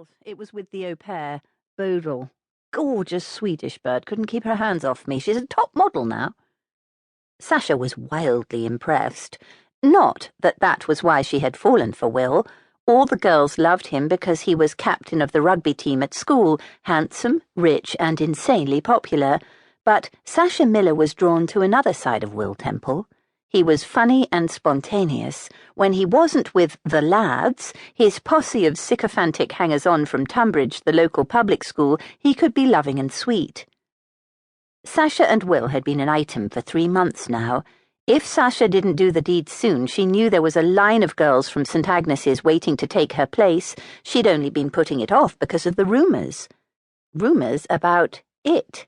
girls. It was with the au pair, Bodil. Gorgeous Swedish bird, couldn't keep her hands off me. She's a top model now. Sasha was wildly impressed. Not that that was why she had fallen for Will. All the girls loved him because he was captain of the rugby team at school, handsome, rich, and insanely popular. But Sasha Miller was drawn to another side of Will Temple. He was funny and spontaneous. When he wasn't with the lads, his posse of sycophantic hangers-on from Tunbridge, the local public school, he could be loving and sweet. Sasha and Will had been an item for 3 months now. If Sasha didn't do the deed soon, she knew there was a line of girls from St. Agnes's waiting to take her place. She'd only been putting it off because of the rumours. Rumours about it.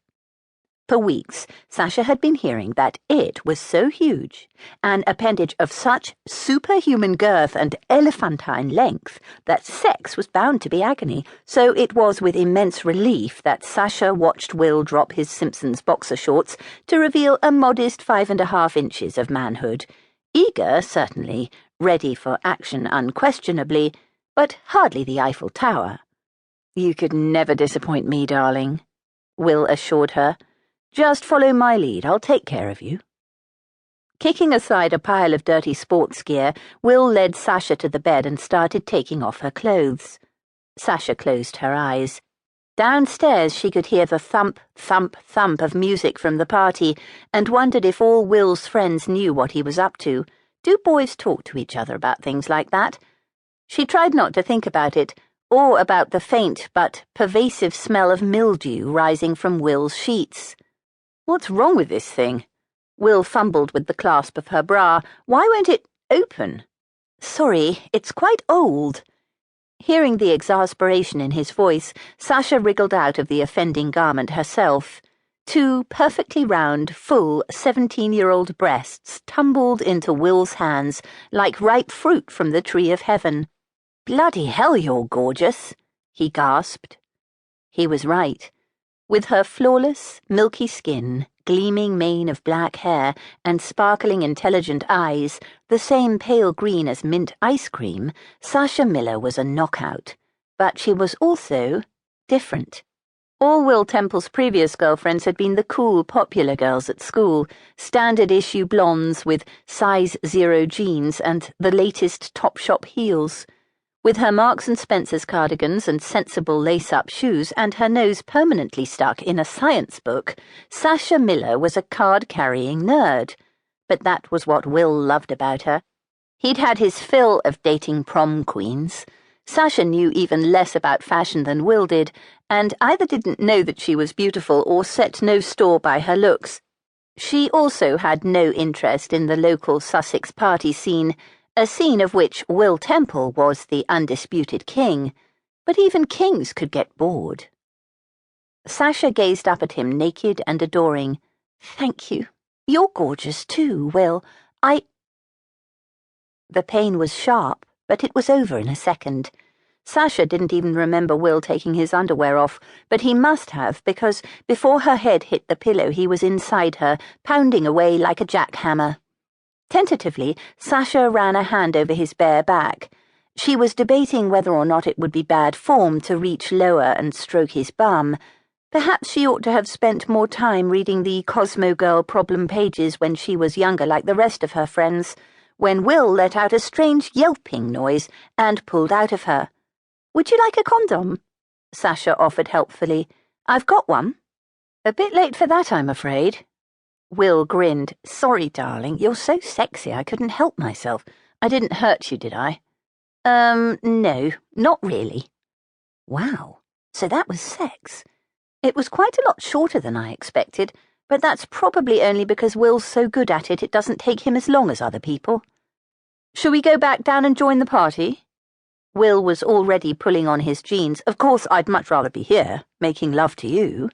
For weeks, Sasha had been hearing that it was so huge, an appendage of such superhuman girth and elephantine length, that sex was bound to be agony. So it was with immense relief that Sasha watched Will drop his Simpsons boxer shorts to reveal a modest 5.5 inches of manhood. Eager, certainly, ready for action unquestionably, but hardly the Eiffel Tower. "You could never disappoint me, darling," Will assured her. "Just follow my lead, I'll take care of you." Kicking aside a pile of dirty sports gear, Will led Sasha to the bed and started taking off her clothes. Sasha closed her eyes. Downstairs she could hear the thump, thump, thump of music from the party and wondered if all Will's friends knew what he was up to. Do boys talk to each other about things like that? She tried not to think about it, or about the faint but pervasive smell of mildew rising from Will's sheets. "What's wrong with this thing?" Will fumbled with the clasp of her bra. "Why won't it open?" "Sorry, it's quite old." Hearing the exasperation in his voice, Sasha wriggled out of the offending garment herself. 2 perfectly round, full 17-year-old breasts tumbled into Will's hands like ripe fruit from the tree of heaven. "Bloody hell, you're gorgeous," he gasped. He was right. With her flawless, milky skin, gleaming mane of black hair, and sparkling intelligent eyes, the same pale green as mint ice cream, Sasha Miller was a knockout. But she was also different. All Will Temple's previous girlfriends had been the cool, popular girls at school, standard-issue blondes with size 0 jeans and the latest Topshop heels. With her Marks & Spencer's cardigans and sensible lace-up shoes and her nose permanently stuck in a science book, Sasha Miller was a card-carrying nerd. But that was what Will loved about her. He'd had his fill of dating prom queens. Sasha knew even less about fashion than Will did, and either didn't know that she was beautiful or set no store by her looks. She also had no interest in the local Sussex party scene, a scene of which Will Temple was the undisputed king, but even kings could get bored. Sasha gazed up at him, naked and adoring. "Thank you. You're gorgeous too, Will. The pain was sharp, but it was over in a second. Sasha didn't even remember Will taking his underwear off, but he must have, because before her head hit the pillow he was inside her, pounding away like a jackhammer. Tentatively, Sasha ran a hand over his bare back. She was debating whether or not it would be bad form to reach lower and stroke his bum. Perhaps she ought to have spent more time reading the Cosmo Girl problem pages when she was younger like the rest of her friends, when Will let out a strange yelping noise and pulled out of her. "Would you like a condom?" Sasha offered helpfully. "I've got one." "A bit late for that, I'm afraid." Will grinned. "Sorry, darling, you're so sexy I couldn't help myself. I didn't hurt you, did I?" No, not really." Wow, so that was sex. It was quite a lot shorter than I expected, but that's probably only because Will's so good at it doesn't take him as long as other people. "Shall we go back down and join the party?" Will was already pulling on his jeans. "Of course, I'd much rather be here, making love to you."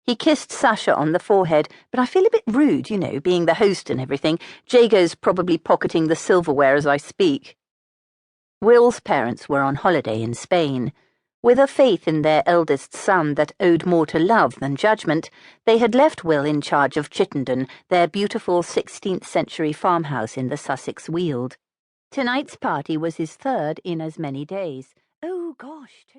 He kissed Sasha on the forehead, "But I feel a bit rude, you know, being the host and everything. Jago's probably pocketing the silverware as I speak." Will's parents were on holiday in Spain. With a faith in their eldest son that owed more to love than judgment, they had left Will in charge of Chittenden, their beautiful 16th-century farmhouse in the Sussex Weald. Tonight's party was his 3rd in as many days. Oh, gosh.